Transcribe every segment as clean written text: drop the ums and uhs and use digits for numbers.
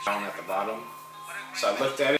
Down at the bottom. So I looked at it.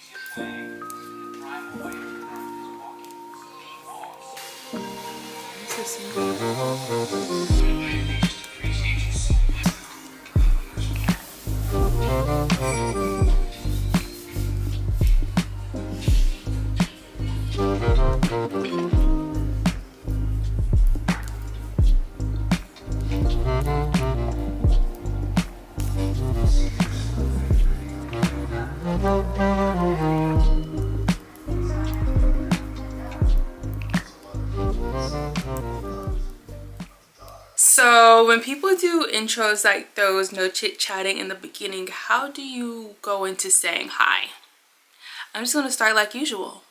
So when people do intros like those, no chit chatting in the beginning, how do you go into saying hi? I'm just gonna start like usual.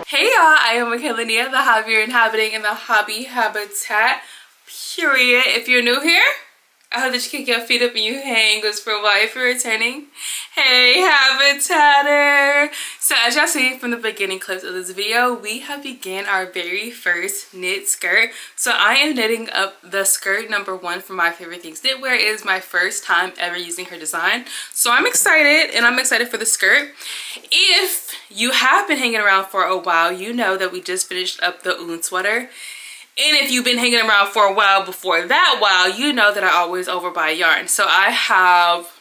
Hey y'all, I am Michaela, the hobby inhabiting in the hobby habitat, period. If you're new here, I hope that you kick your feet up and you hang goes for a while. If you're returning, hey habitatter. So as y'all see from the beginning clips of this video, we have began our very first knit skirt. So I am knitting up the skirt #1 from My Favorite Things Knitwear. It is my first time ever using her design. So I'm excited, and I'm excited for the skirt. If you have been hanging around for a while, you know that we just finished up the Oon sweater. And if you've been hanging around for a while before that while, you know that I always overbuy yarn. So I have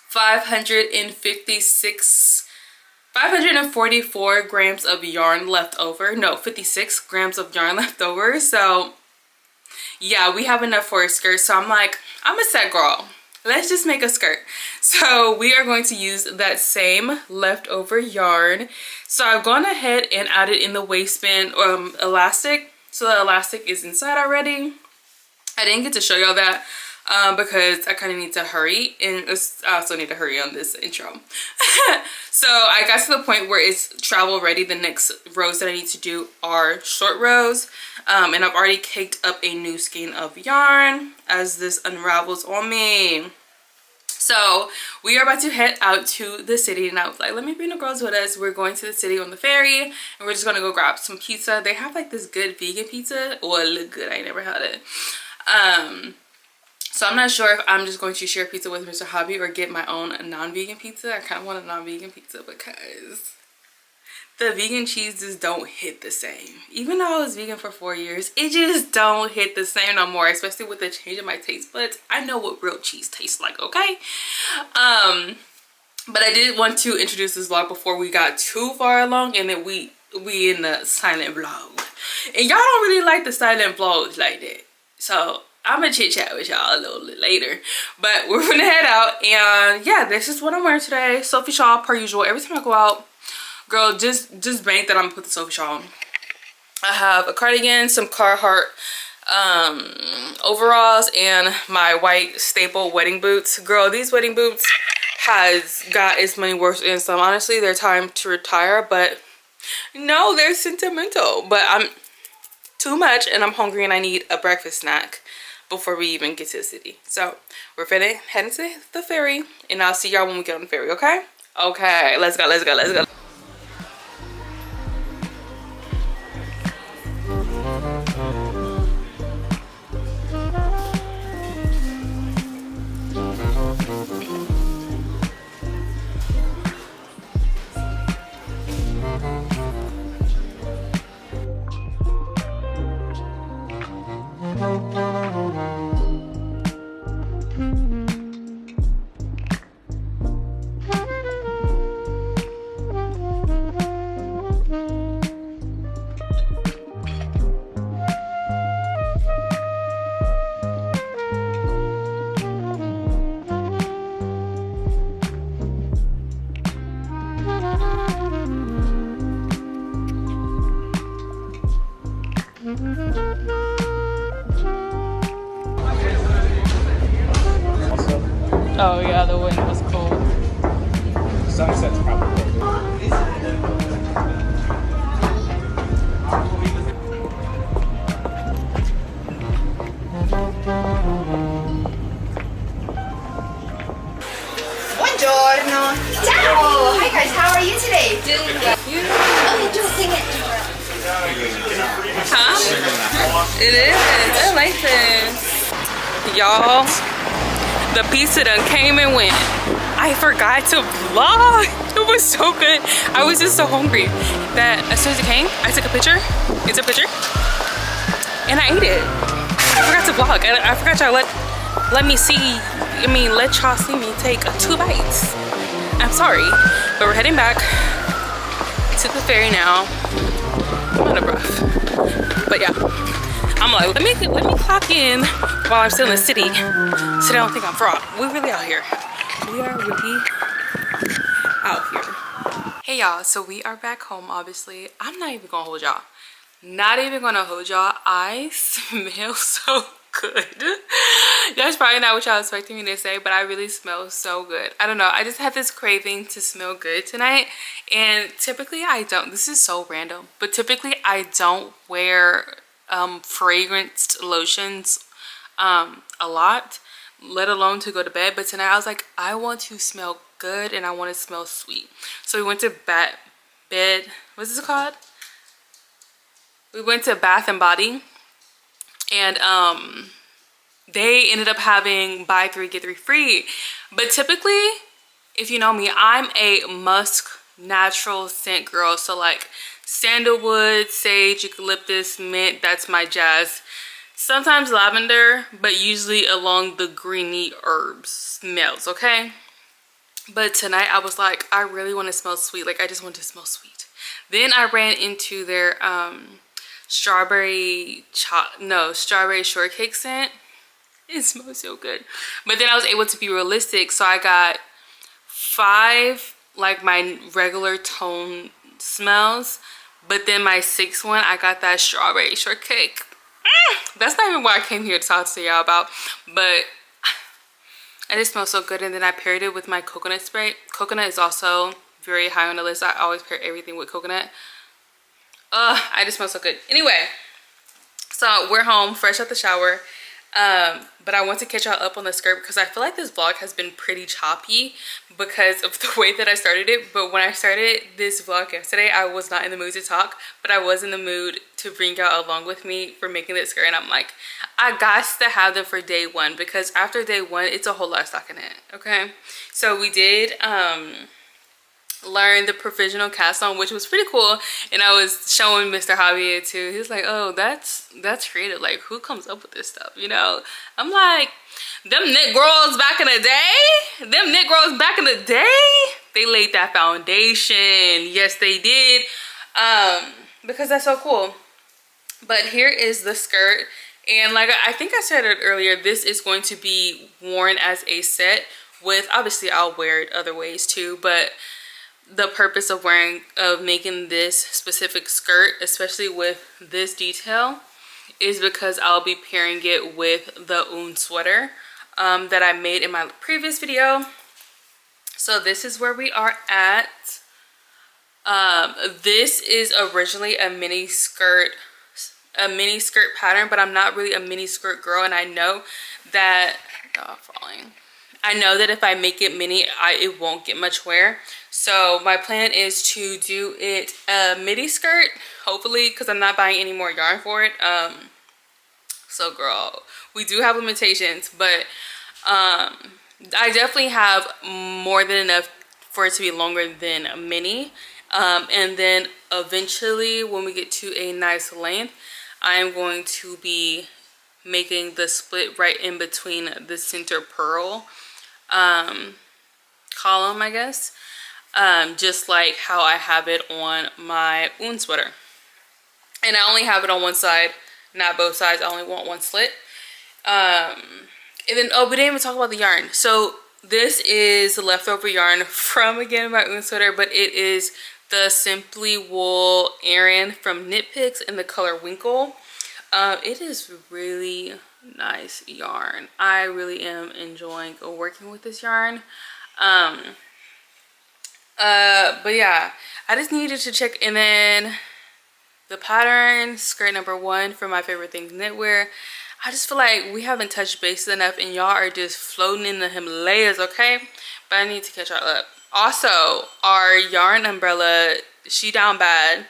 544 grams of yarn left over. No, 56 grams of yarn left over. So yeah, we have enough for a skirt. So I'm like, I'm a set girl. Let's just make a skirt. So we are going to use that same leftover yarn. So I've gone ahead and added in the waistband elastic. So the elastic is inside already. I didn't get to show y'all that because I kind of need to hurry, and I also need to hurry on this intro. So I got to the point where it's travel ready. The next rows that I need to do are short rows, and I've already caked up a new skein of yarn as this unravels on me. So we are about to head out to the city, and I was like, let me bring the girls with us. We're going to the city on the ferry, and we're just gonna go grab some pizza. They have like this good vegan pizza. Oh, it looked good. I ain't never had it. So I'm not sure if I'm just going to share pizza with Mr. Hobby or get my own non-vegan pizza. I kind of want a non-vegan pizza because the vegan cheese just don't hit the same. Even though I was vegan for 4 years, it just don't hit the same no more, especially with the change in my taste buds. I know what real cheese tastes like, okay? But I did want to introduce this vlog before we got too far along, and then we in the silent vlog. And y'all don't really like the silent vlogs like that. So I'm gonna chit chat with y'all a little bit later. But we're gonna head out, and yeah, this is what I'm wearing today. Sophie shawl per usual. Every time I go out, girl, just bank that I'm gonna put the Sophie shawl on. I have a cardigan, some Carhartt overalls, and my white staple wedding boots. Girl, these wedding boots has got its money worth in some. Honestly, they're time to retire, but no, they're sentimental. But I'm too much, and I'm hungry, and I need a breakfast snack before we even get to the city. So we're heading to the ferry, and I'll see y'all when we get on the ferry, okay? Okay, let's go, let's go, let's go. Oh yeah, the wind was cold. Sunset's probably good. Buongiorno. Ciao. Hi y'all, the pizza done came and went. I forgot to vlog. It was so good. I was just so hungry that as soon as it came, I took a picture. It's a picture. And I ate it. I forgot to vlog. I forgot y'all let me see. I mean, let y'all see me take 2 bites. I'm sorry, but we're heading back to the ferry now. I'm out of breath, but yeah, I'm like, let me clock in while I'm still in the city, so they don't think I'm fraud. We're really out here. We are really out here. Hey y'all, so we are back home. Obviously, I'm not even gonna hold y'all. Not even gonna hold y'all. I smell so good. That's probably not what y'all expecting me to say, but I really smell so good. I don't know, I just had this craving to smell good tonight, and typically I don't. This is so random, but typically I don't wear fragranced lotions a lot, let alone to go to bed. But tonight I was like, I want to smell good and I want to smell sweet. So we went to bed, what's this called? We went to Bath and Body, and they ended up having buy 3 get 3 free. But typically, if you know me, I'm a musk natural scent girl. So like sandalwood, sage, eucalyptus, mint, that's my jazz. Sometimes lavender, but usually along the greeny herbs smells, okay? But tonight I was like, I really want to smell sweet. Like I just want to smell sweet. Then I ran into their strawberry shortcake scent. It smells so good. But then I was able to be realistic, so I got 5 like my regular tone smells, but then my 6th one I got that strawberry shortcake. That's not even what I came here to talk to y'all about, but it just smells so good. And then I paired it with my coconut spray. Coconut is also very high on the list. I always pair everything with coconut. I just smell so good. Anyway, so we're home, fresh out the shower. But I want to catch y'all up on the skirt because I feel like this vlog has been pretty choppy because of the way that I started it. But when I started this vlog yesterday, I was not in the mood to talk, but I was in the mood to bring y'all along with me for making this skirt. And I'm like, I got to have them for day 1 because after day 1, it's a whole lot of stock in it. Okay, so we did learn the provisional cast on, which was pretty cool. And I was showing Mr. Javier too. He was like, oh, that's creative. Like, who comes up with this stuff, you know? I'm like, them knit girls back in the day, they laid that foundation. Yes, they did. Because that's so cool. But here is the skirt, and like I think I said it earlier, this is going to be worn as a set with, obviously I'll wear it other ways too, but the purpose of making this specific skirt, especially with this detail, is because I'll be pairing it with the Un sweater that I made in my previous video. So this is where we are at. This is originally a mini skirt pattern, but I'm not really a mini skirt girl, and I know that I know that if I make it mini, it won't get much wear. So my plan is to do it a midi skirt, hopefully, because I'm not buying any more yarn for it. So girl, we do have limitations, but I definitely have more than enough for it to be longer than a mini. And then eventually, when we get to a nice length, I am going to be making the split right in between the center purl column, I guess. Just like how I have it on my Un sweater. And I only have it on one side, not both sides. I only want one slit. And then, oh, we didn't even talk about the yarn. So this is leftover yarn from, again, my Un sweater, but it is the Simply Wool Aran from Knit Picks in the color Winkle. It is really nice yarn. I really am enjoying working with this yarn. But yeah, I just needed to check. And then the pattern, skirt number 1 for My Favorite Things Knitwear. I just feel like we haven't touched base enough and y'all are just floating in the Himalayas, okay? But I need to catch y'all up. Also, our yarn umbrella, she down bad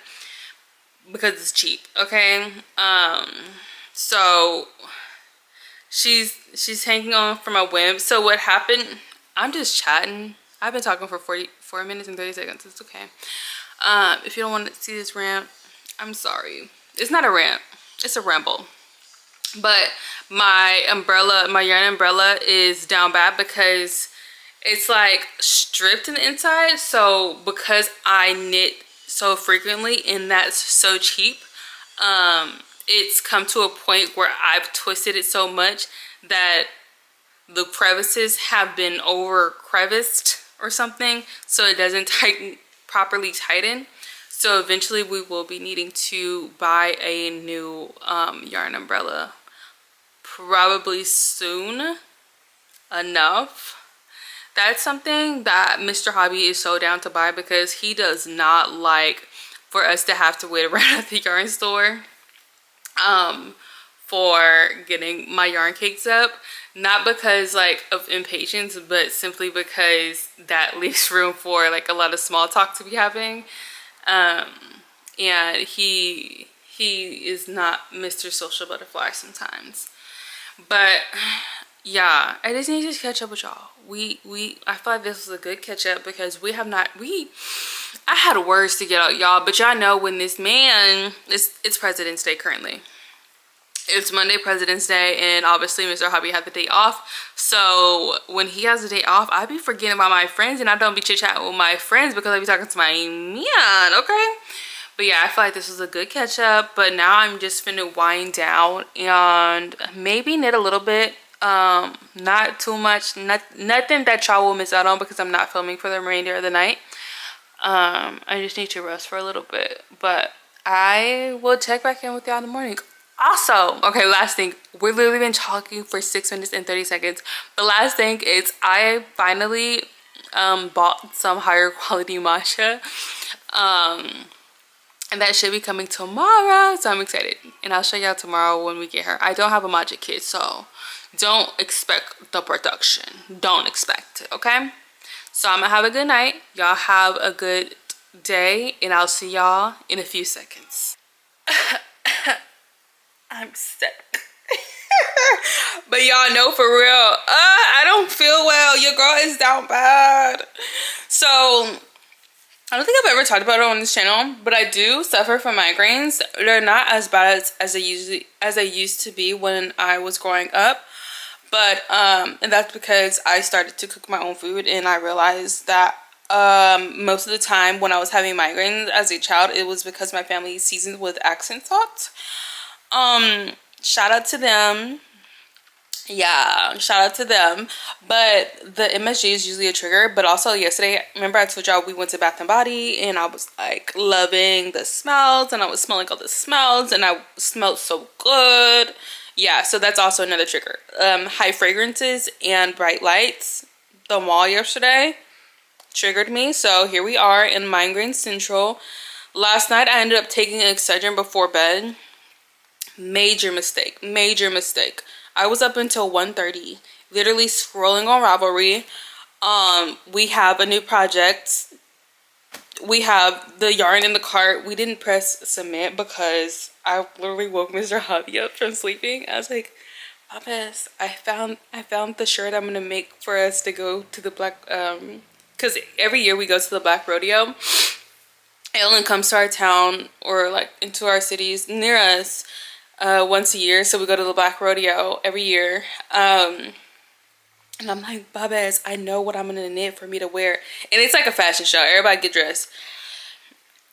because it's cheap, okay? So she's hanging on from a whim. So what happened, I'm just chatting. I've been talking for 44 minutes and 30 seconds. It's okay. If you don't want to see this rant, I'm sorry. It's not a rant. It's a ramble. But my yarn umbrella is down bad because it's like stripped in the inside. So because I knit so frequently and that's so cheap, it's come to a point where I've twisted it so much that the crevices have been over creviced or something, so it doesn't properly tighten. So eventually we will be needing to buy a new yarn umbrella, probably soon enough. That's something that Mr. Hobby is so down to buy because he does not like for us to have to wait around at the yarn store for getting my yarn cakes up. Not because like of impatience, but simply because that leaves room for like a lot of small talk to be happening. And he is not Mr. Social Butterfly sometimes. But yeah, I just need to catch up with y'all. I feel like this was a good catch up because I had words to get out, y'all, but y'all know when this man, it's President's Day currently. It's Monday, President's Day, and obviously Mr. Hobby had the day off. So when he has the day off, I be forgetting about my friends, and I don't be chit-chatting with my friends because I be talking to my man, okay? But yeah, I feel like this was a good catch up, but now I'm just finna wind down and maybe knit a little bit. Not too much, nothing that y'all will miss out on because I'm not filming for the remainder of the night. I just need to rest for a little bit, but I will check back in with y'all in the morning. Also, okay, last thing, we've literally been talking for 6 minutes and 30 seconds, but last thing is I finally bought some higher quality matcha, and that should be coming tomorrow, so I'm excited, and I'll show y'all tomorrow when we get her. I don't have a matcha kit, so don't expect the production. Don't expect it, okay? So I'm gonna have a good night. Y'all have a good day, and I'll see y'all in a few seconds. I'm sick. But y'all know for real, I don't feel well. Your girl is down bad. So I don't think I've ever talked about it on this channel, but I do suffer from migraines. They're not as bad as they used to be when I was growing up. But and that's because I started to cook my own food, and I realized that most of the time when I was having migraines as a child, it was because my family seasoned with accent salt. Shout out to them. Yeah, shout out to them. But the MSG is usually a trigger. But also yesterday, remember I told y'all we went to Bath and Body and I was like loving the smells, and I was smelling all the smells, and I smelled so good. Yeah, so that's also another trigger. High fragrances and bright lights. The mall yesterday triggered me. So here we are in migraine central. Last night I ended up taking Excedrin before bed. Major mistake. I was up until 1:30, literally scrolling on Ravelry. We have a new project. We have the yarn in the cart. We didn't press submit because I literally woke Mr. Hobby up from sleeping. I was like, Papas, I found the shirt I'm gonna make for us to go to the black because every year we go to the Black Rodeo. Ellen comes to our town or like into our cities near us once a year, so we go to the Black Rodeo every year. And I'm like, Babes, I know what I'm gonna knit for me to wear, and it's like a fashion show. Everybody get dressed,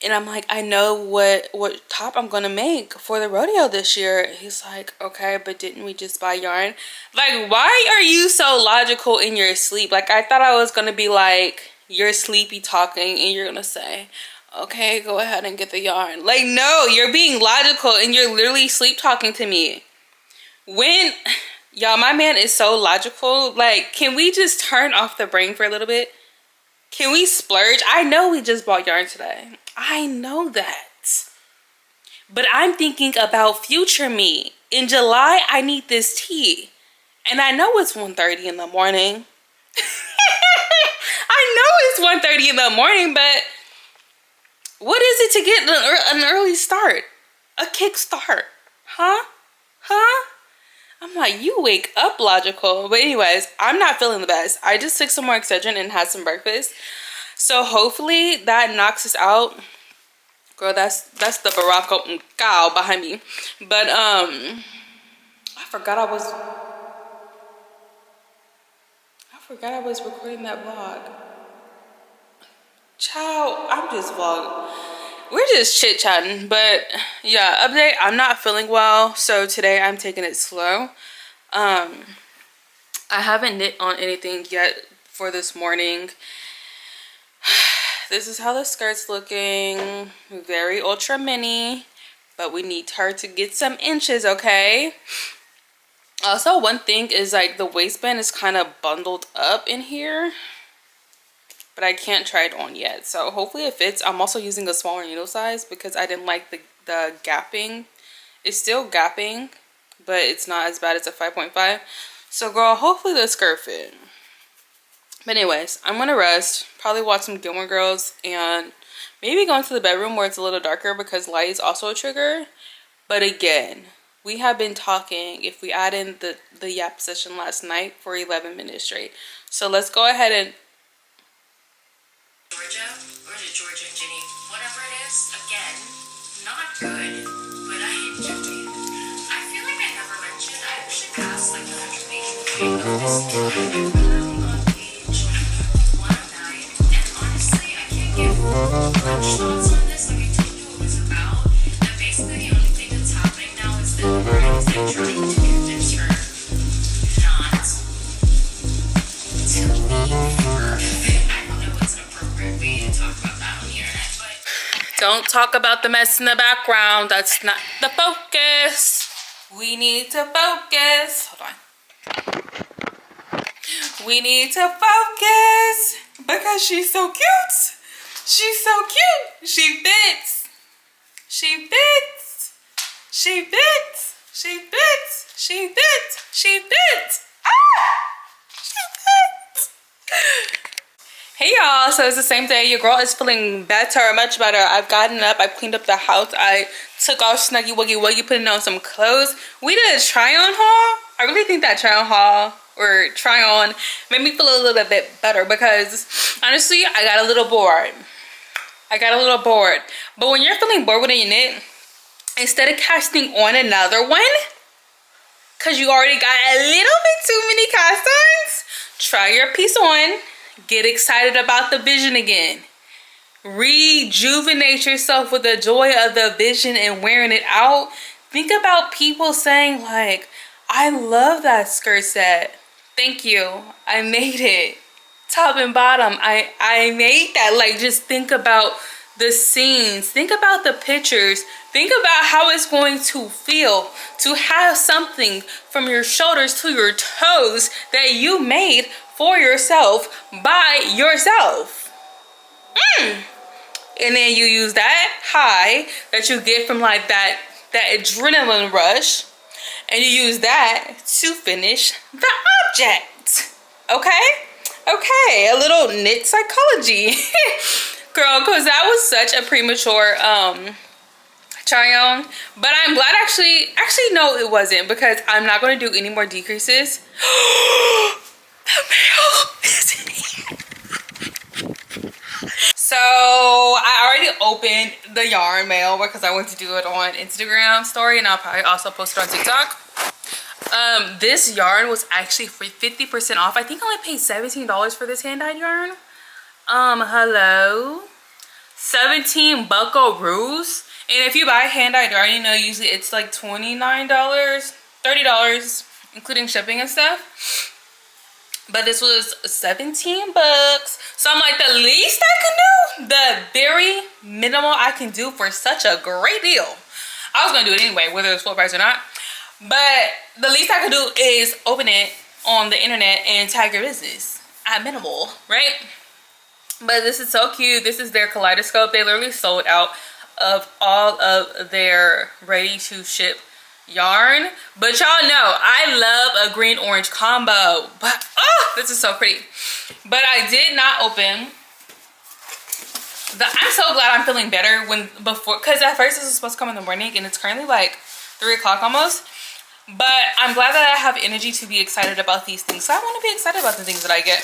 and I'm like, I know what top I'm gonna make for the rodeo this year. He's like, okay, but didn't we just buy yarn? Like, why are you so logical in your sleep? Like, I thought I was gonna be like, you're sleepy talking, and you're gonna say, okay, go ahead and get the yarn. Like, no, you're being logical and you're literally sleep talking to me. When, y'all, my man is so logical. Like, can we just turn off the brain for a little bit? Can we splurge? I know we just bought yarn today. I know that. But I'm thinking about future me. In July, I need this tea. And I know it's 1:30 in the morning. I know it's 1:30 in the morning, but what is it to get an early start? A kick start? Huh? I'm like, you wake up logical. But anyways, I'm not feeling the best. I just took some more Excedrin and had some breakfast. So hopefully that knocks us out. Girl, that's the Barack cow behind me. But I forgot I was recording that vlog. Ciao, I'm just vlogging. We're just chit-chatting. But yeah, update, I'm not feeling well. So today I'm taking it slow. I haven't knit on anything yet for this morning. This is how the skirt's looking. Very ultra mini, but we need her to get some inches, okay? Also, one thing is like the waistband is kind of bundled up in here, but I can't try it on yet. So hopefully it fits. I'm also using a smaller needle size because I didn't like the gapping. It's still gapping, but it's not as bad as a 5.5. So girl, hopefully the skirt fit. But anyways, I'm gonna rest, probably watch some Gilmore Girls, and maybe go into the bedroom where it's a little darker because light is also a trigger. But again, we have been talking, if we add in the yap session last night, for 11 minutes straight. So let's go ahead and... Georgia, or is it Georgia, Jenny? Whatever it is, again, not good, but I enjoy it. I feel like I never mentioned, I actually passed like the information point of this time. Much thoughts on this, like I told you what it was about, and basically the only thing that's happening now is that Brian's like trying to convince her not to leave her. I don't know what's an appropriate way to talk about that on the internet, but... Don't talk about the mess in the background. That's not the focus. We need to focus. Hold on. We need to focus because she's so cute. She's so cute. She fits. She fits. She fits. She fits. She fits. She fits. Ah! She fits. Hey y'all, so it's the same day. Your girl is feeling better, much better. I've gotten up, I cleaned up the house, I took off Snuggy Wuggy Wuggy, putting on some clothes. We did a try on haul. I really think that try on haul or try on made me feel a little bit better because honestly, I got a little bored. But when you're feeling bored with a knit, instead of casting on another one, because you already got a little bit too many cast ons, try your piece on, get excited about the vision again. Rejuvenate yourself with the joy of the vision and wearing it out. Think about people saying like, I love that skirt set. Thank you. I made it. Top and bottom. I made that. Like, just think about the scenes. Think about the pictures. Think about how it's going to feel to have something from your shoulders to your toes that you made for yourself by yourself. And then you use that high that you get from like that adrenaline rush, and you use that to finish the object. Okay, a little knit psychology. Girl, because that was such a premature try on. But I'm glad actually no, it wasn't, because I'm not going to do any more decreases. The mail is in here. So I already opened the yarn mail because I went to do it on Instagram story, and I'll probably also post it on TikTok. This yarn was actually for 50% off. I think I only paid $17 for this hand-dyed yarn. Hello, 17 buckaroos. And if you buy hand-dyed yarn, you know usually it's like $29, $30, including shipping and stuff. But this was 17 bucks. So I'm like, the least I can do, the very minimal I can do for such a great deal. I was gonna do it anyway, whether it's full price or not. But the least I could do is open it on the internet and tag your business at minimal, right? But this is so cute. This is their kaleidoscope. They literally sold out of all of their ready to ship yarn. But y'all know I love a green orange combo. But oh, this is so pretty. But I did not open the, I'm so glad I'm feeling better because at first this was supposed to come in the morning, and it's currently like 3 o'clock almost. But I'm glad that I have energy to be excited about these things. So I want to be excited about the things that I get.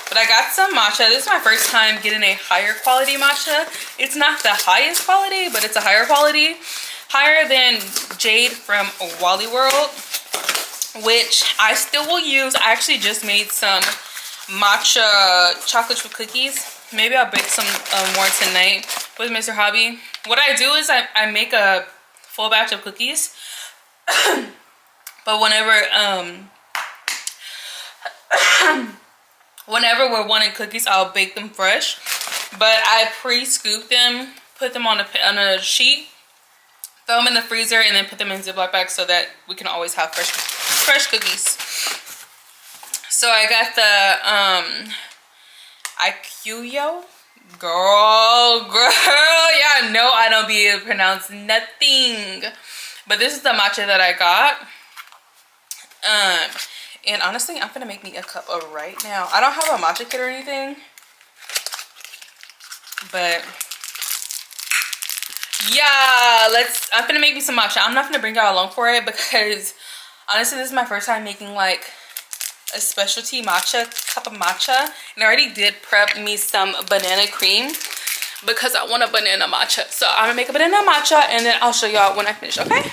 But I got some matcha. This is my first time getting a higher quality matcha. It's not the highest quality, but it's a higher quality. Higher than Jade from Wally World, which I still will use. I actually just made some matcha chocolate chip cookies. Maybe I'll bake some more tonight with Mr. Hobby. What I do is I make a full batch of cookies. But whenever we're wanting cookies, I'll bake them fresh. But I pre-scoop them, put them on a sheet, throw them in the freezer, and then put them in Ziploc bags so that we can always have fresh cookies. So I got the Ikuyo. Girl, yeah, no, I don't be able to pronounce nothing. But this is the matcha that I got. And honestly, I'm gonna make me a cup of right now. I don't have a matcha kit or anything, but yeah, I'm gonna make me some matcha. I'm not gonna bring y'all along for it because honestly, this is my first time making like a specialty matcha cup of matcha, and I already did prep me some banana cream because I want a banana matcha. So I'm gonna make a banana matcha and then I'll show y'all when I finish. Okay.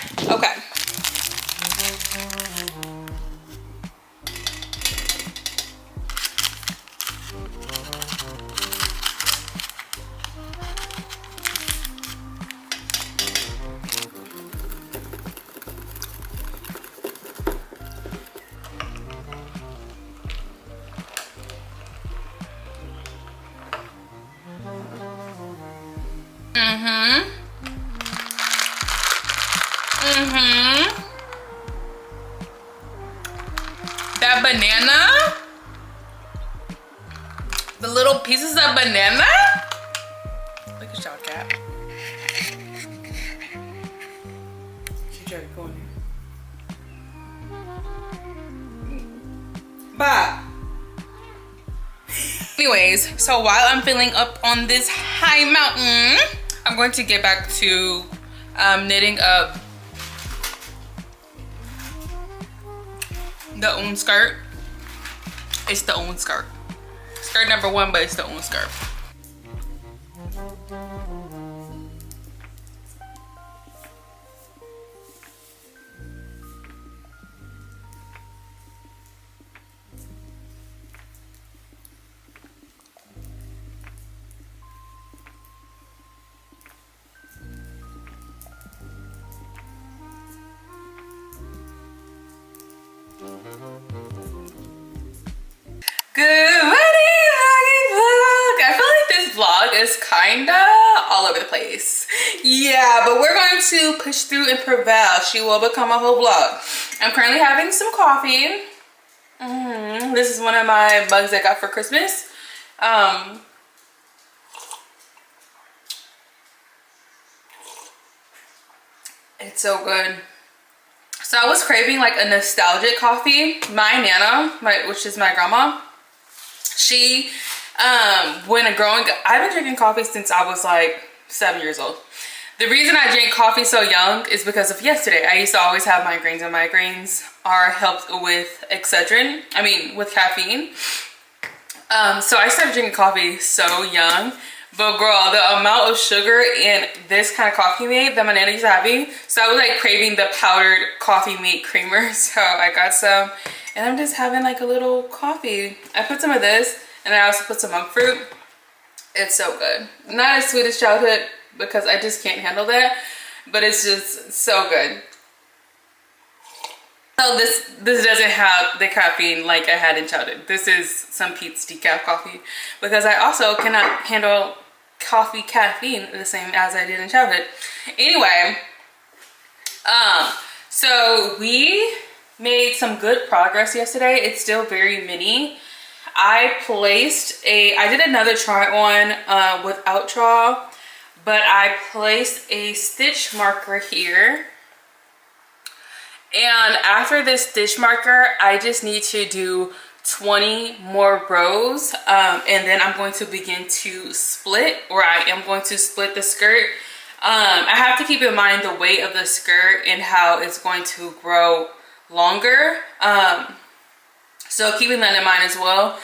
That banana, the little pieces of banana. Look at y'all, cat. She tried to go in there. Bye. Anyways, so while I'm filling up on this high mountain, I'm going to get back to knitting up the own skirt. It's the own skirt. Skirt number 1, but it's the own skirt. Good morning, vlog. I feel like this vlog is kinda all over the place. Yeah, but we're going to push through and prevail. She will become a whole vlog. I'm currently having some coffee. This is one of my mugs I got for Christmas. It's so good. So I was craving like a nostalgic coffee. My Nana, which is my grandma, she, I've been drinking coffee since I was like 7 years old. The reason I drink coffee so young is because of yesterday. I used to always have migraines, and migraines are helped with Excedrin, with caffeine. So I started drinking coffee so young. But girl, the amount of sugar in this kind of coffee made that my nana used to having, so I was like craving the powdered coffee mate creamer. So I got some, and I'm just having like a little coffee. I put some of this, and I also put some monk fruit. It's so good. Not as sweet as childhood because I just can't handle that, but it's just so good. So this doesn't have the caffeine like I had in childhood. This is some Pete's decaf coffee because I also cannot handle coffee caffeine the same as I did in childhood. Anyway, so we made some good progress yesterday. It's still very mini. I did another try on without trawl, but I placed a stitch marker here. And after this stitch marker, I just need to do 20 more rows, and then I'm going to begin to split, or I am going to split the skirt I have to keep in mind the weight of the skirt and how it's going to grow longer. So keeping that in mind as well.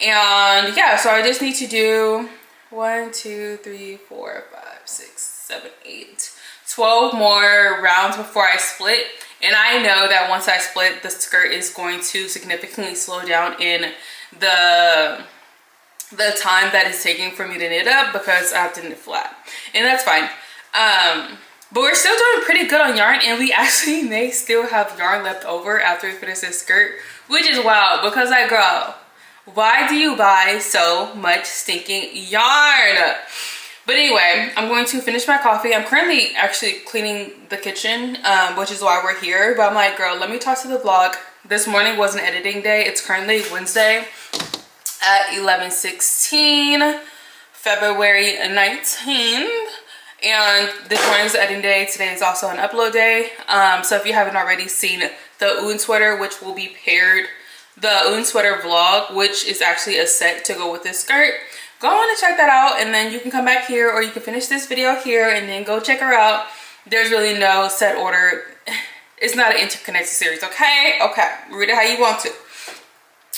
And yeah, so I just need to do 1, 2, 3, 4, 5, 6, 7, 8, 12 more rounds before I split. And I know that once I split, the skirt is going to significantly slow down in the time that it's taking for me to knit up, because I have to knit flat, and that's fine. But we're still doing pretty good on yarn, and we actually may still have yarn left over after we finish this skirt, which is wild, because like, girl, why do you buy so much stinking yarn? But anyway, I'm going to finish my coffee. I'm currently actually cleaning the kitchen, which is why we're here. But I'm like, girl, let me talk to the vlog. This morning was an editing day. It's currently Wednesday at 11:16, February 19th. And this morning's the editing day. Today is also an upload day. So if you haven't already seen the Oon sweater, which will be paired, the Oon sweater vlog, which is actually a set to go with this skirt, go on and check that out, and then you can come back here, or you can finish this video here and then go check her out. There's really no set order. It's not an interconnected series, okay? Okay, read it how you want to.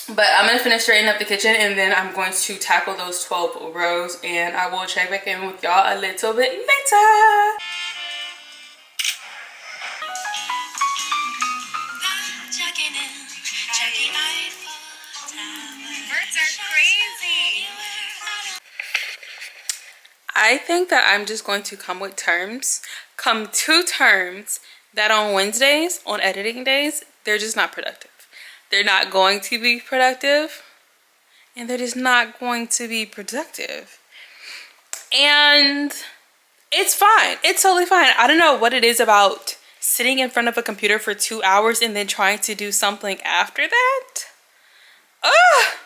But I'm gonna finish straightening up the kitchen, and then I'm going to tackle those 12 rows, and I will check back in with y'all a little bit later. Birds are crazy. I think that I'm just going to come to terms that on Wednesdays, on editing days, they're just not productive. They're not going to be productive, and they're just not going to be productive. And it's fine. It's totally fine. I don't know what it is about sitting in front of a computer for 2 hours and then trying to do something after that. Ugh!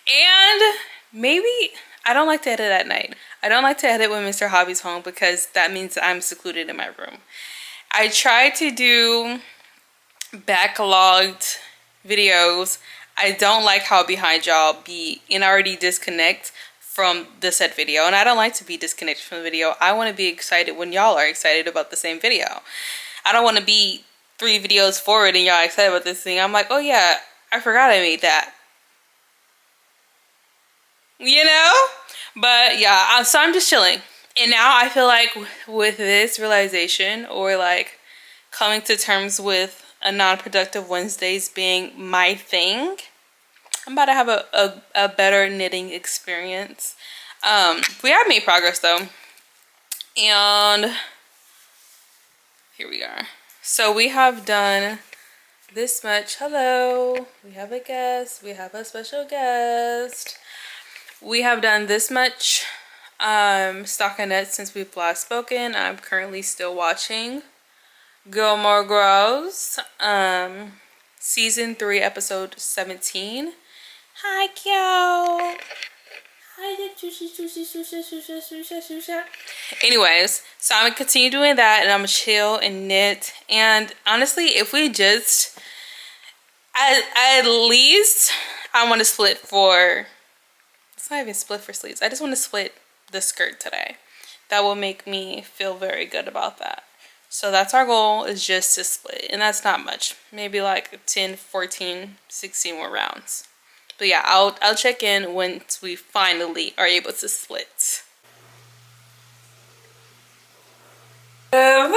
And maybe I don't like to edit at night. I don't like to edit when Mr. Hobby's home, because that means I'm secluded in my room. I try to do backlogged videos. I don't like how behind y'all be and already disconnect from the said video. And I don't like to be disconnected from the video. I want to be excited when y'all are excited about the same video. I don't want to be 3 videos forward and y'all excited about this thing. I'm like, oh yeah, I forgot I made that. You know? But yeah, so I'm just chilling. And now I feel like with this realization, or like coming to terms with a non-productive Wednesdays being my thing, I'm about to have a better knitting experience. We have made progress though. And here we are. So we have done this much. Hello, we have a guest. We have a special guest. We have done this much stockinette since we've last spoken. I'm currently still watching Gilmore Girls, season 3, episode 17. Hi, Kyo. Anyways, so I'm gonna continue doing that, and I'm gonna chill and knit. And honestly, if we just at least I want to split for, it's not even split for sleeves, I just want to split the skirt today. That will make me feel very good about that. So that's our goal, is just to split, and that's not much, maybe like 10, 14, 16 more rounds. But yeah, I'll check in once we finally are able to split. Look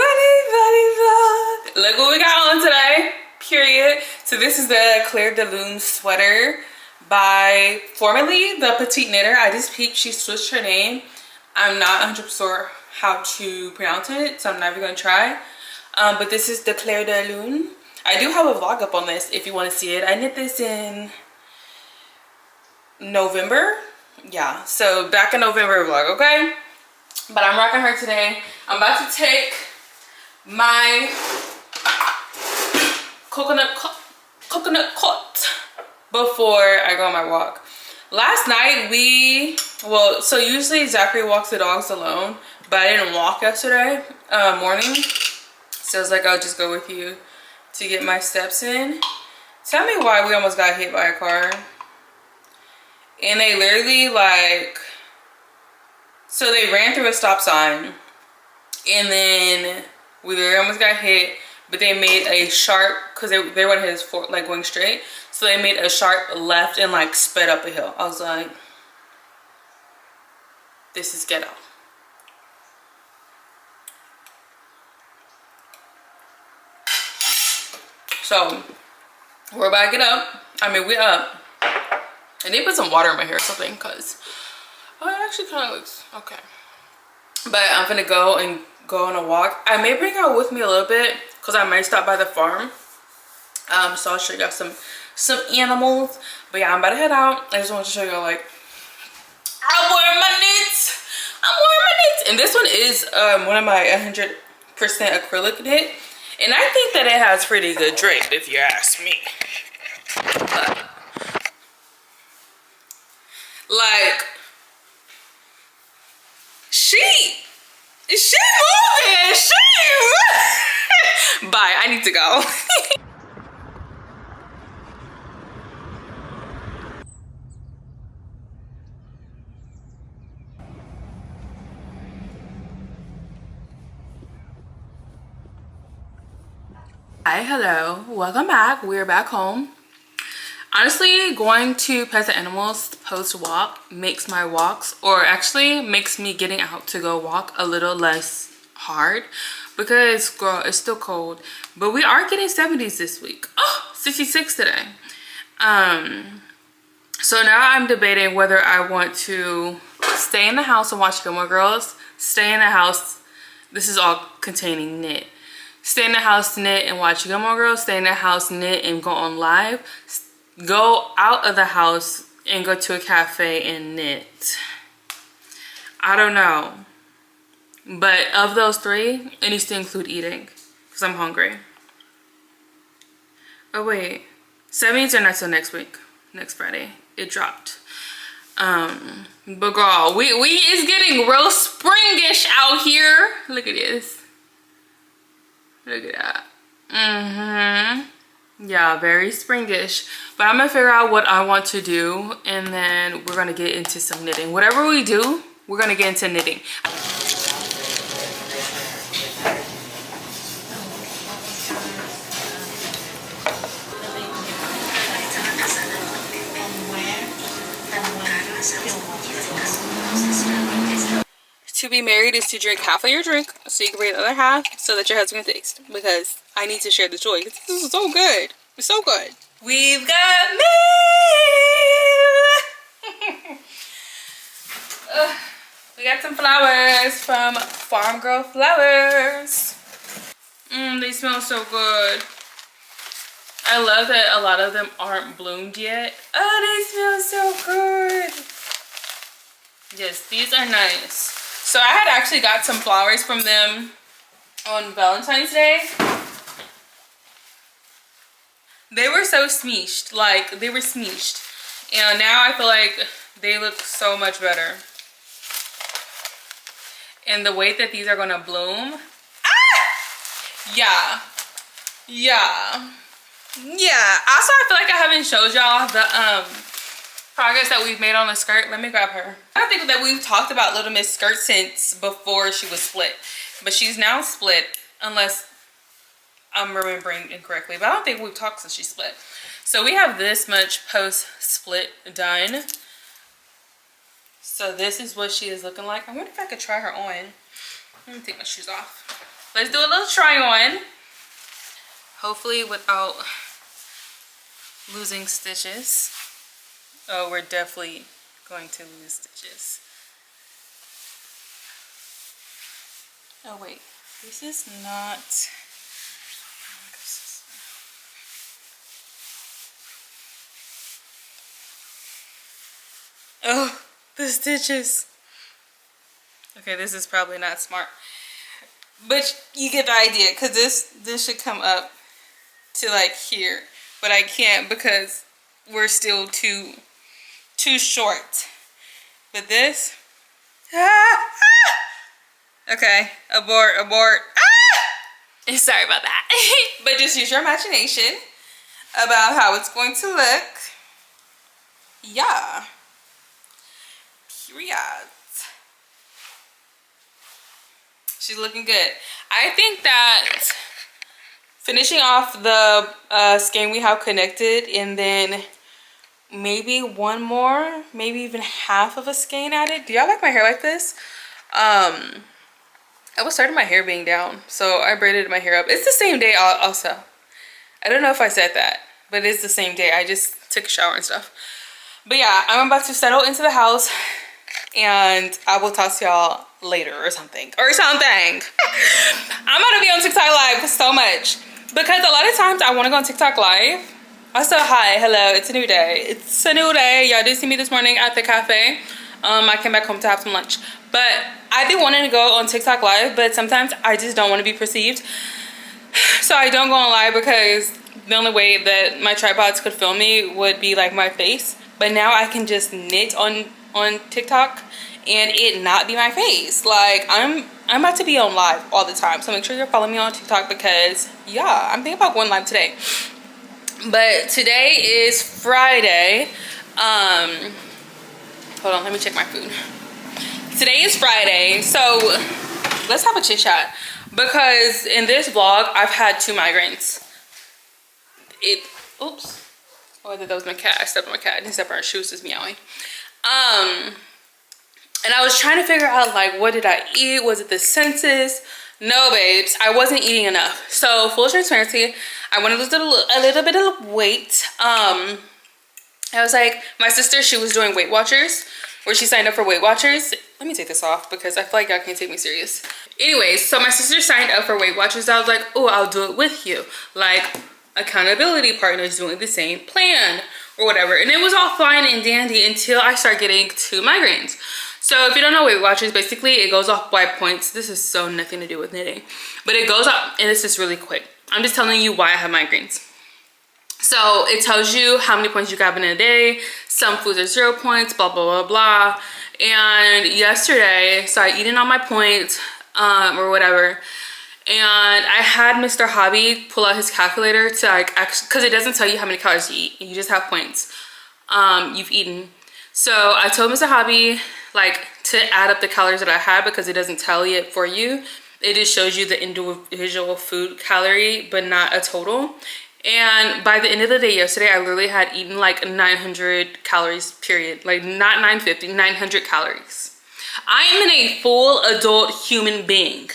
what we got on today, period. So this is the Claire de Lune sweater by formerly the Petite Knitter. I just peeped, she switched her name. I'm not 100% sure how to pronounce it, so I'm never gonna try. But this is the Claire de Lune. I do have a vlog up on this if you want to see it. I knit this in November. Yeah, so back in November vlog, okay? But I'm rocking her today. I'm about to take my coconut cut before I go on my walk. Last night so usually Zachary walks the dogs alone, but I didn't walk yesterday morning. So I was like, I'll just go with you to get my steps in. Tell me why we almost got hit by a car. And they literally so they ran through a stop sign and then we almost got hit, but they made a sharp, because they wanted his fork like going straight, so they made a sharp left and like sped up a hill. I was like, this is ghetto. So we're backing up. I mean, we up. And they put some water in my hair or something, because oh, it actually kind of looks okay. But I'm gonna go on a walk. I may bring out with me a little bit because I might stop by the farm. So I'll show you guys some animals. But yeah, I'm about to head out. I just wanted to show you all, like, I'm wearing my knits. I'm wearing my knits. And this one is one of my 100% acrylic knit. And I think that it has pretty good drape, if you ask me. Like, she moving. Bye, I need to go. Hi, hello, welcome back. We're back home. Honestly, going to pet the animals post walk makes my walks, or actually makes me getting out to go walk, a little less hard, because girl, it's still cold, but we are getting 70s this week. Oh, 66 today. So now I'm debating whether I want to stay in the house and watch Gilmore Girls, stay in the house, this is all containing knit, stay in the house, knit and watch Gilmore Girls, stay in the house, knit and go on live, go out of the house and go to a cafe and knit. I don't know. But of those three, it needs to include eating, because I'm hungry. Oh wait, 70s are not till next week, next Friday. It dropped. But girl, we is getting real springish out here. Look at this. Look at that. Yeah, very springish. But I'm gonna figure out what I want to do, and then we're gonna get into some knitting. Whatever we do, we're gonna get into knitting. To be married is to drink half of your drink so you can bring the other half so that your husband can taste, because I need to share the joy. This is so good. It's so good. We've got mail. We got some flowers from Farm Girl Flowers. They smell so good. I love that a lot of them aren't bloomed yet. Oh, they smell so good. Yes, these are nice. So I had actually got some flowers from them on Valentine's Day. They were so smeeshed, like they were smeeshed. And now I feel like they look so much better. And the way that these are gonna bloom. Ah! Yeah. Yeah. Yeah. Also, I feel like I haven't showed y'all the progress that we've made on the skirt. Let me grab her. I don't think that we've talked about Little Miss skirt since before she was split, but she's now split, unless I'm remembering incorrectly, but I don't think we've talked since she split. So we have this much post split done. So this is what she is looking like. I wonder if I could try her on. Let me take my shoes off. Let's do a little try on, hopefully without losing stitches. Oh, we're definitely going to lose stitches. Oh wait, this is not. Oh, the stitches. Okay, this is probably not smart, but you get the idea, because this should come up to like here, but I can't because we're still too short. But this, okay, abort. Sorry about that. But just use your imagination about how it's going to look. Yeah. Period. She's looking good. I think that finishing off the skein we have connected, and then maybe one more, maybe even half of a skein added. Do y'all like my hair like this? I was starting my hair being down, so I braided my hair up. It's the same day also. I don't know if I said that, but it's the same day. I just took a shower and stuff. But yeah, I'm about to settle into the house, and I will talk to y'all later or something. I'm gonna be on TikTok live so much, because a lot of times I want to go on TikTok live. Also, hi, hello, it's a new day. It's a new day. Y'all did see me this morning at the cafe. I came back home to have some lunch, but I do want to go on TikTok live, but sometimes I just don't want to be perceived, so I don't go on live, because the only way that my tripods could film me would be like my face. But now I can just knit on TikTok and it not be my face. Like, I'm about to be on live all the time, so make sure you're following me on TikTok, because yeah, I'm thinking about going live today. But today is Friday. Hold on, let me check my food. Today is Friday, so let's have a chit chat, because in this vlog I've had 2 migraines. Oops. Oh, I thought that was my cat. I stepped on my cat. I didn't step on her shoes. It's meowing. And I was trying to figure out, like, what did I eat? Was it the senses? No, babes. I wasn't eating enough. So, full transparency, I want to lose a little bit of weight. I was like, my sister, she was doing Weight Watchers, where she signed up for Weight Watchers. Let me take this off, because I feel like y'all can't take me serious. Anyways, so my sister signed up for Weight Watchers. I was like, oh, I'll do it with you. Like, accountability partners doing the same plan or whatever, and it was all fine and dandy until I start getting 2 migraines. So if you don't know Weight Watchers, basically it goes off by points. This is so nothing to do with knitting, but it goes up, and this is really quick. I'm just telling you why I have migraines. So it tells you how many points you have in a day. Some foods are 0 points, blah blah blah blah. And yesterday, so I eaten all my points or whatever. And I had Mr. Hobby pull out his calculator to, like, actually, because it doesn't tell you how many calories you eat. You just have points you've eaten. So I told Mr. Hobby, like, to add up the calories that I had, because it doesn't tell it for you. It just shows you the individual food calorie, but not a total. And by the end of the day yesterday, I literally had eaten like 900 calories, period. Like, not 950, 900 calories. I am a full adult human being.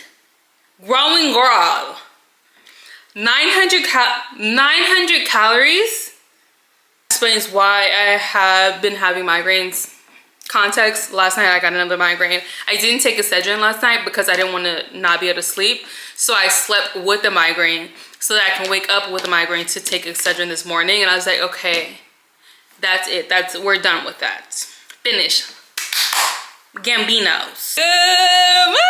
Growing girl. 900 calories explains why I have been having migraines. Context, last night I got another migraine. I didn't take Excedrin last night because I didn't want to not be able to sleep. So I slept with the migraine so that I can wake up with the migraine to take Excedrin this morning. And I was like, okay, that's it. We're done with that. Finish. Gambinos. Good morning,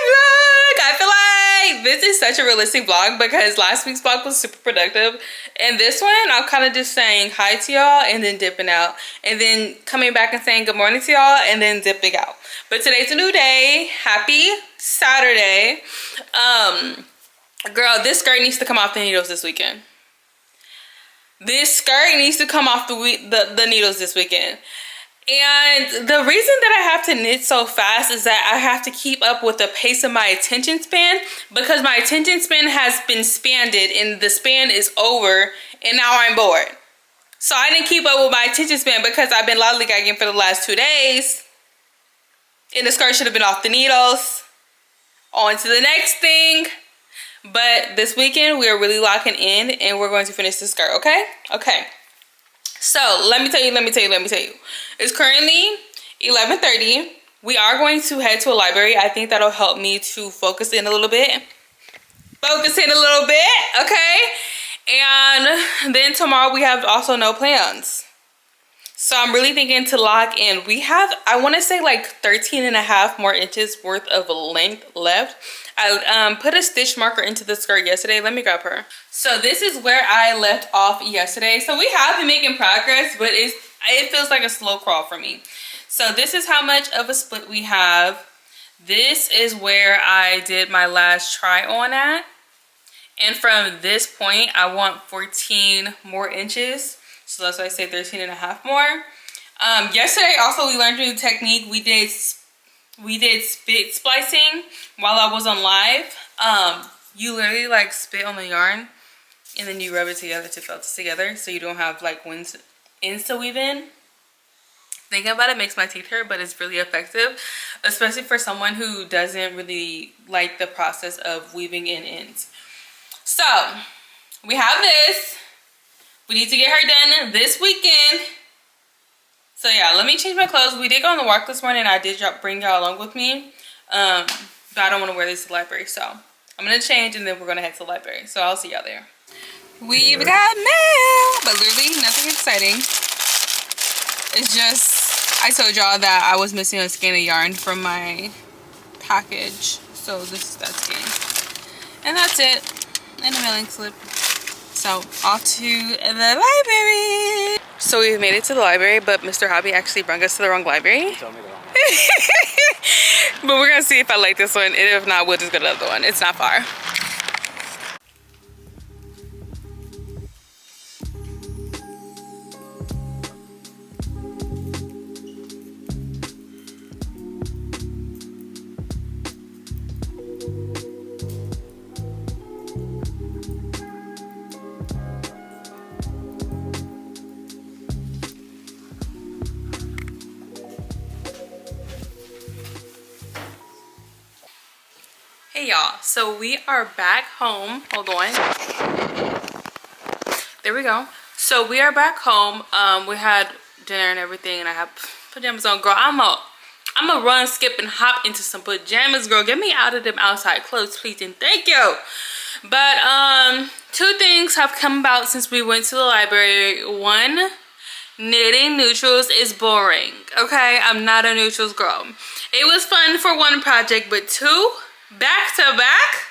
vlog. I feel like this is such a realistic vlog, because last week's vlog was super productive, and this one I'm kind of just saying hi to y'all and then dipping out, and then coming back and saying good morning to y'all and then dipping out. But today's a new day. Happy Saturday. Girl, this skirt needs to come off the needles this weekend. This skirt needs to come off the needles this weekend. And the reason that I have to knit so fast is that I have to keep up with the pace of my attention span, because my attention span has been spanned and the span is over, and now I'm bored. So I didn't keep up with my attention span because I've been lollygagging for the last 2 days. And the skirt should have been off the needles. On to the next thing. But this weekend we are really locking in, and we're going to finish the skirt, okay? Okay. So let me tell you. It's currently 11:30. We are going to head to a library. I think that'll help me to focus in a little bit. Okay? And then tomorrow we have also no plans. So I'm really thinking to lock in. We have, I want to say, like 13 and a half more inches worth of length left. I put a stitch marker into the skirt yesterday. Let me grab her. So this is where I left off yesterday. So we have been making progress, but it feels like a slow crawl for me. So this is how much of a split we have. This is where I did my last try on at. And from this point, I want 14 more inches. So that's why I say 13 and a half more. Yesterday also we learned a new technique. We did we did spit splicing while I was on live. You literally like spit on the yarn and then you rub it together to felt it together so you don't have like ends to weave in. Thinking about it makes my teeth hurt, but it's really effective, especially for someone who doesn't really like the process of weaving in ends. So we have this. We need to get her done this weekend. So yeah, let me change my clothes. We did go on the walk this morning and I did bring y'all along with me. But I don't want to wear this to the library. So I'm going to change and then we're going to head to the library. So I'll see y'all there. We've got mail, but literally nothing exciting. It's just, I told y'all that I was missing a skein of yarn from my package. So this is that skein. And that's it. And a mailing slip. So off to the library. So we've made it to the library, but Mr. Hobby actually brought us to the wrong library. Tell me the wrong. But we're gonna see if I like this one, and if not, we'll just go to the other one. It's not far. Hey y'all, so we are back home. Hold on. There we go. So we are back home. We had dinner and everything, and I have pajamas on. Girl, I'm a run, skip, and hop into some pajamas, girl. Get me out of them outside clothes, please, and thank you. But two things have come about since we went to the library. One, knitting neutrals is boring. Okay, I'm not a neutrals girl. It was fun for one project, but two, back to back,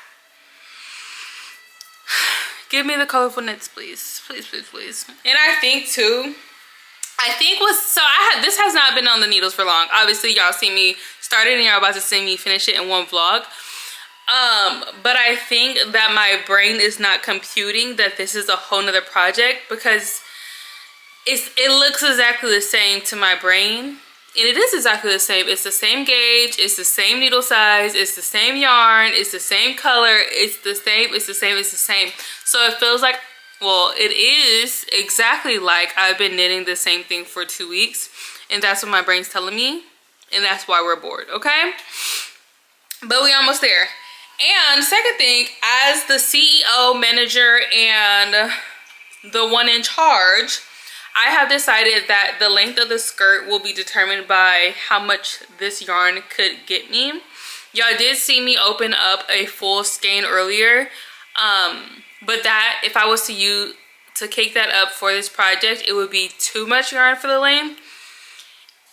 give me the colorful knits, please, please, please, please. And I think too, this has not been on the needles for long. Obviously y'all see me started and y'all about to see me finish it in one vlog. But I think that my brain is not computing that this is a whole nother project, because it looks exactly the same to my brain. And it is exactly the same. It's the same gauge, it's the same needle size, it's the same yarn, it's the same color, it's the same, it's the same, it's the same. So it feels like, well, it is exactly like I've been knitting the same thing for 2 weeks. And that's what my brain's telling me. And that's why we're bored, okay? But we almost there. And second thing, as the CEO, manager, and the one in charge, I have decided that the length of the skirt will be determined by how much this yarn could get me. Y'all did see me open up a full skein earlier. But that, if I was to cake that up for this project, it would be too much yarn for the length.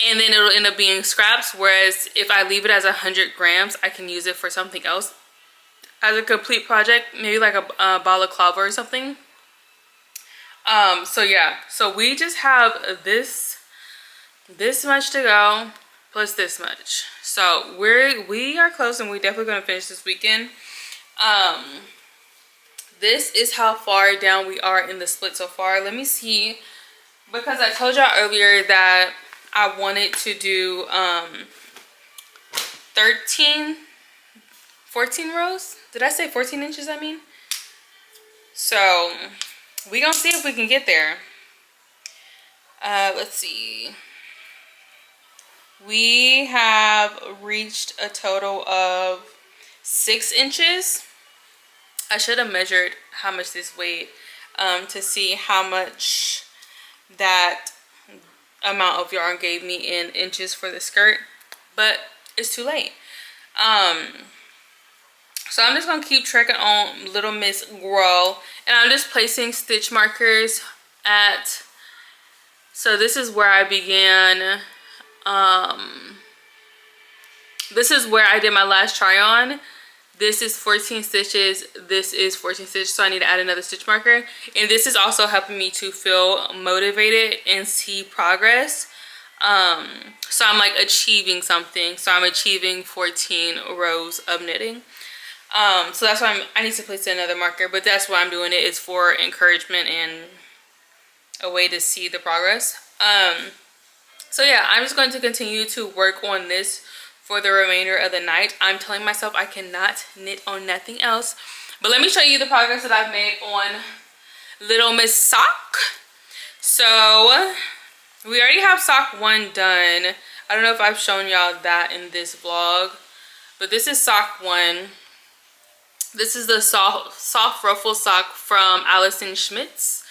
And then it'll end up being scraps. Whereas if I leave it as 100 grams, I can use it for something else as a complete project. Maybe like a balaclava or something. So yeah, so we just have this much to go plus this much. So we are close, and we're definitely gonna finish this weekend. This is how far down we are in the split so far. Let me see, because I told y'all earlier that I wanted to do 14 rows. Did I say 14 inches? I mean, so we gonna see if we can get there. Let's see. We have reached a total of 6 inches. I should have measured how much this weighed to see how much that amount of yarn gave me in inches for the skirt, but it's too late. So I'm just gonna keep trekking on Little Miss Grow, and I'm just placing stitch markers at, so this is where I began, this is where I did my last try on. This is 14 stitches, this is 14 stitches, so I need to add another stitch marker. And this is also helping me to feel motivated and see progress. So I'm like achieving something. So I'm achieving 14 rows of knitting. So that's why I need to place another marker, but that's why I'm doing it, is for encouragement and a way to see the progress. So yeah, I'm just going to continue to work on this for the remainder of the night. I'm telling myself I cannot knit on nothing else. But let me show you the progress that I've made on Little Miss Sock. So we already have sock 1 done. I don't know if I've shown y'all that in this vlog, but this is sock 1. This is the soft ruffle sock from Allison Schmitz.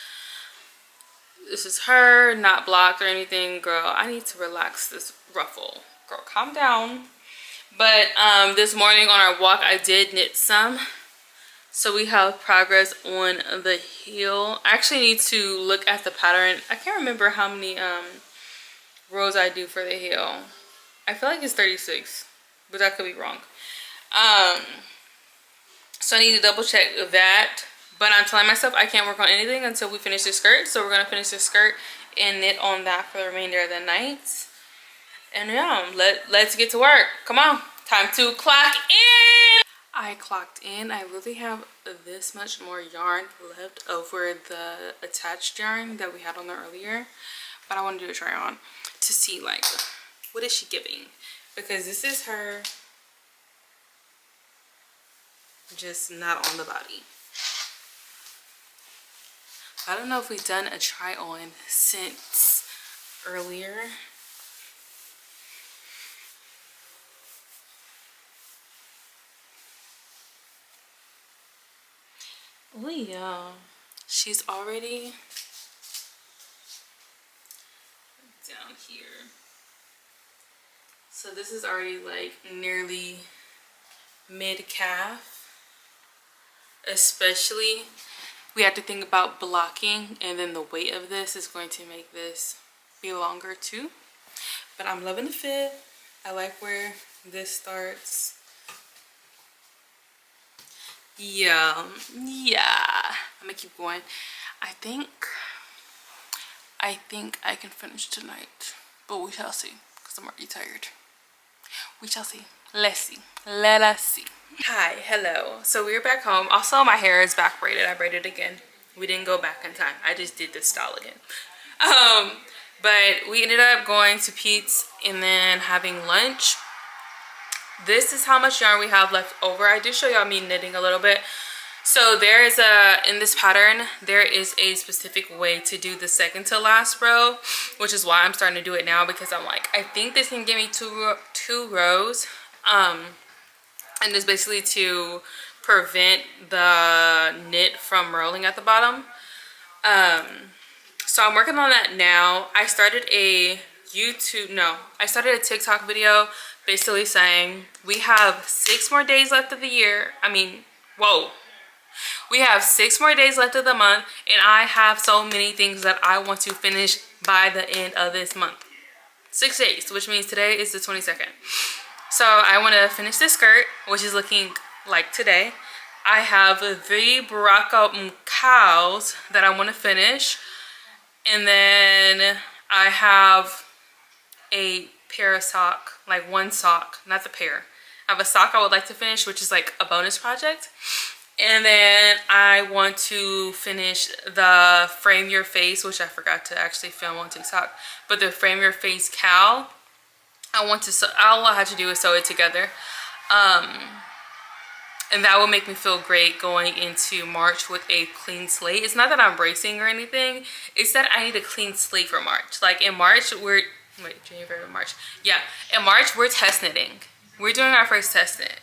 This is her, not blocked or anything. Girl, I need to relax this ruffle. Girl, calm down. But this morning on our walk, I did knit some. So we have progress on the heel. I actually need to look at the pattern. I can't remember how many rows I do for the heel. I feel like it's 36, but that could be wrong. So I need to double check that. But I'm telling myself I can't work on anything until we finish the skirt. So we're going to finish the skirt and knit on that for the remainder of the night. And yeah, let's get to work. Come on, time to clock in. I clocked in. I really have this much more yarn left over the attached yarn that we had on there earlier. But I want to do a try on to see like what is she giving, because this is her just not on the body. I don't know if we've done a try on since earlier. Oh yeah, she's already down here. So this is already like nearly mid-calf. Especially, we have to think about blocking, and then the weight of this is going to make this be longer too. But I'm loving the fit. I like where this starts. Yeah, I'm gonna keep going. I think I can finish tonight, but we shall see, because I'm already tired. We shall see. Let's see. Let us see. Hi, hello. So we're back home. Also, my hair is back braided. I braided again. We didn't go back in time. I just did this style again. But we ended up going to Pete's and then having lunch. This is how much yarn we have left over. I do show y'all me knitting a little bit. So there is in this pattern, there is a specific way to do the second to last row, which is why I'm starting to do it now, because I'm like, I think this can give me two rows. And it's basically to prevent the knit from rolling at the bottom. So I'm working on that now. I started a TikTok video basically saying we have 6 more days left of the year. We have 6 more days left of the month, and I have so many things that I want to finish by the end of this month. 6 days, which means today is the 22nd. So I want to finish this skirt, which is looking like today. I have 3 Baraka cows that I want to finish. And then I have a pair of sock, like 1 sock, not the pair. I have a sock I would like to finish, which is like a bonus project. And then I want to finish the Frame Your Face, which I forgot to actually film on TikTok. But the Frame Your Face cowl, all I have to do is sew it together. And that will make me feel great going into March with a clean slate. It's not that I'm bracing or anything. It's that I need a clean slate for March. Like in March, January, March. Yeah, in March, we're test knitting. We're doing our first test knit.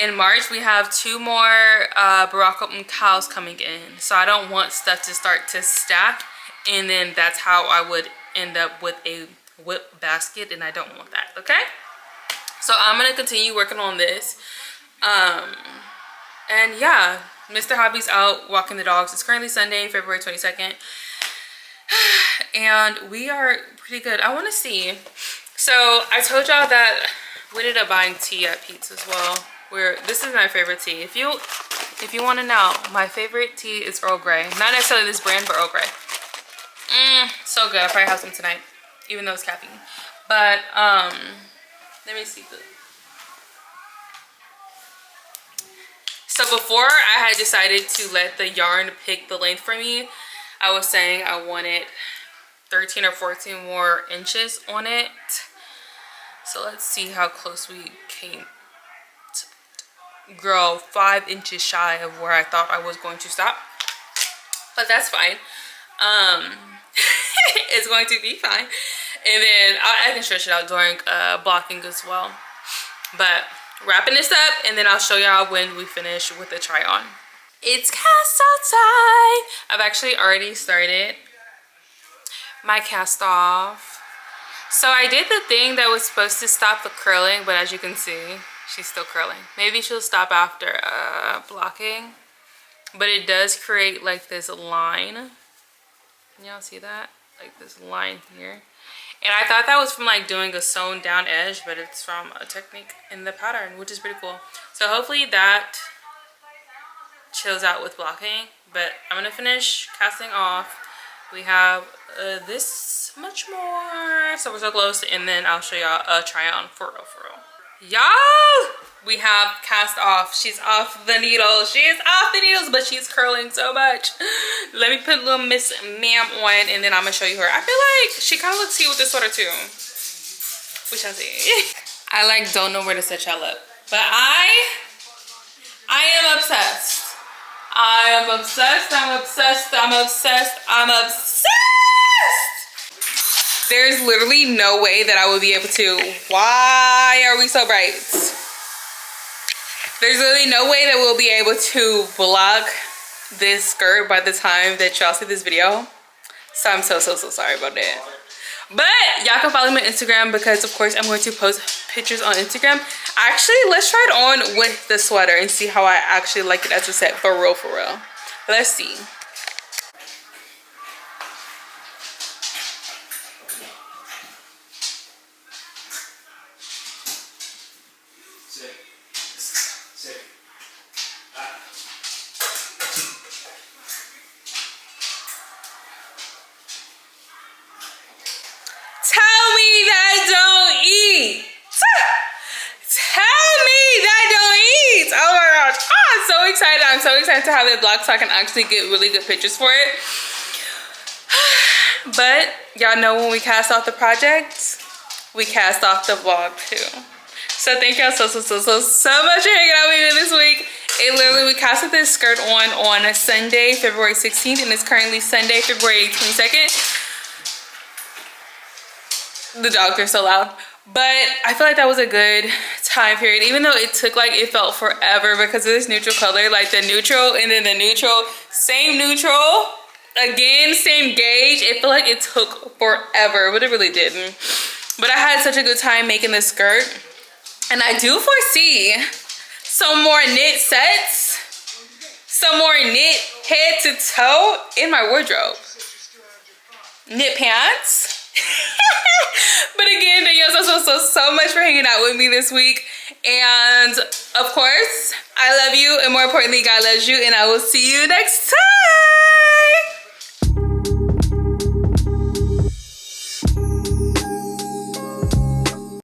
In March, we have 2 more Baraka cows coming in. So I don't want stuff to start to stack. And then that's how I would end up with a whip basket, and I don't want that, okay? So I'm gonna continue working on this. And yeah, Mr. Hobby's out walking the dogs. It's currently Sunday, February 22nd. And we are pretty good. I want to see. So I told y'all that we ended up buying tea at Pete's as well. This is my favorite tea. If you want to know, my favorite tea is Earl Grey. Not necessarily this brand, but Earl Grey. So good. I'll probably have some tonight, even though it's caffeine. But let me see. So before I had decided to let the yarn pick the length for me, I was saying I wanted 13 or 14 more inches on it. So let's see how close we came to it. Girl, 5 inches shy of where I thought I was going to stop. But that's fine. It's going to be fine. And then I can stretch it out during blocking as well. But wrapping this up, and then I'll show y'all when we finish with the try on. It's cast on time. I've actually already started my cast off. So I did the thing that was supposed to stop the curling, but as you can see, she's still curling. Maybe she'll stop after blocking. But it does create like this line. Can y'all see that? Like this line here. And I thought that was from like doing a sewn down edge, but it's from a technique in the pattern, which is pretty cool. So hopefully that chills out with blocking. But I'm gonna finish casting off. We have this much more, so we're so close, and then I'll show y'all a try on for real. Y'all, we have cast off. She's off the needles. She is off the needles, but she's curling so much. Let me put little Miss Ma'am on, and then I'm gonna show you her. I feel like she kind of looks cute with this sweater too. We shall see. I like don't know where to set y'all up, but I am obsessed. I am obsessed. I'm obsessed. I'm obsessed. I'm obsessed. There's literally no way that I will be able to. Why are we so bright? There's literally no way that we'll be able to block this skirt by the time that y'all see this video. So I'm so sorry about that. But y'all can follow me on Instagram because of course I'm going to post pictures on Instagram. Actually, let's try it on with the sweater and see how I actually like it as a set for real. Let's see. I'm so excited to have it blocked so I can actually get really good pictures for it. But y'all know when we cast off the project, we cast off the vlog too. So thank y'all so much for hanging out with me this week. We casted this skirt on Sunday, February 16th, and it's currently Sunday, February 22nd. The dogs are so loud. But I feel like that was a good time period, even though it took like, it felt forever because of this neutral color, like the neutral and then the neutral, same neutral, again, same gauge. It felt like it took forever, but it really didn't. But I had such a good time making this skirt. And I do foresee some more knit sets, some more knit head to toe in my wardrobe. Knit pants. But again, thank you so much for hanging out with me this week. And of course, I love you, and more importantly, God loves you, and I will see you next time.